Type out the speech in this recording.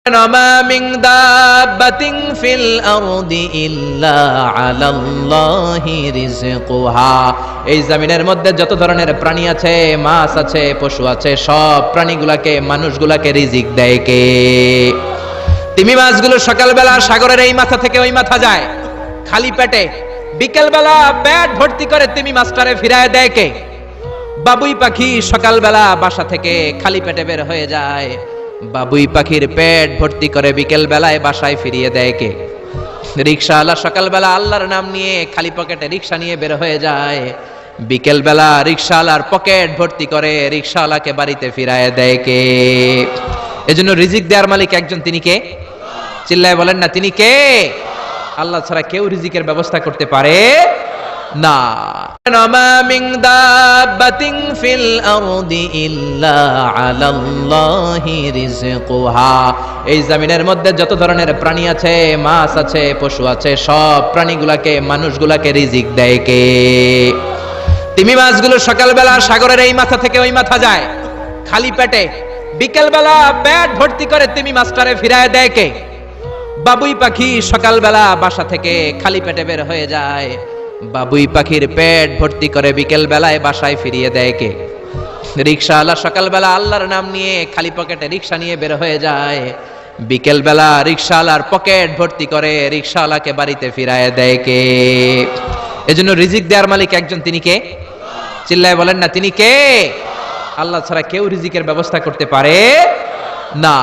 وما من دابة في الأرض إلا على الله رزقها এই জমিনের মধ্যে যত ধরনের প্রাণী আছে, মাছ আছে, পশু আছে, সব প্রাণীগুলোকে মানুষগুলোকে রিজিক দেয় কে? তিমি মাছগুলো সকালবেলা সাগরের এই মাথা থেকে ওই মাথা যায় খালি পেটে, বিকেলবেলা পেট ভর্তি করে তিমি মাছটারে ফিরায় দেয় কে? বাবুই পাখি সকালবেলা বাসা থেকে খালি পেটে বের হয়ে যায়, বাবুই পাখির পেট ভর্তি করে বিকেল বেলায় বাসায় ফিরিয়ে দেয় কে? রিকশাওয়ালা সকালবেলা আল্লাহর নাম নিয়ে খালি পকেটে রিকশা নিয়ে বের হয়ে যায়, বিকেল বেলা রিকশাওয়ালার পকেট ভর্তি করে রিকশাওয়ালাকে বাড়িতে ফিরায় দেয় কে? এজন্য রিজিক দেওয়ার মালিক একজন, তিনি কে? চিল্লায় বলেন না, তিনি কে? আল্লাহ ছাড়া কেউ রিজিকের ব্যবস্থা করতে পারে না। وما من دابة في الأرض إلا على الله رزقها এই জমিনের মধ্যে যত ধরনের প্রাণী আছে, মাছ আছে, পশু আছে, সব প্রাণীগুলোকে মানুষগুলোকে রিজিক দেয় কে? তিমি মাছগুলো সকালবেলা সাগরের এই মাথা থেকে ওই মাথা যায় খালি পেটে, বিকেলবেলা পেট ভর্তি করে তিমি মাছটারে ফিরায় দেয় কে? বাবুই পাখি সকালবেলা বাসা থেকে খালি পেটে বের হয়ে যায়, বাবুই পাখির পেট ভর্তি করে বিকেল বেলায় বাসায় ফিরিয়ে দেয় কে? রিকশাওয়ালা সকালবেলা আল্লাহর নাম নিয়ে খালি পকেটে রিকশা নিয়ে বের হয়ে যায়, বিকেল বেলা রিকশাওয়ালার পকেট ভর্তি করে রিকশাওয়ালাকে বাড়িতে ফিরায় দেয় কে? এজন্য রিজিক দেওয়ার মালিক একজন, তিনি কে? চিল্লায় বলেন না, তিনি কে? আল্লাহ ছাড়া কেউ রিজিকের ব্যবস্থা করতে পারে না।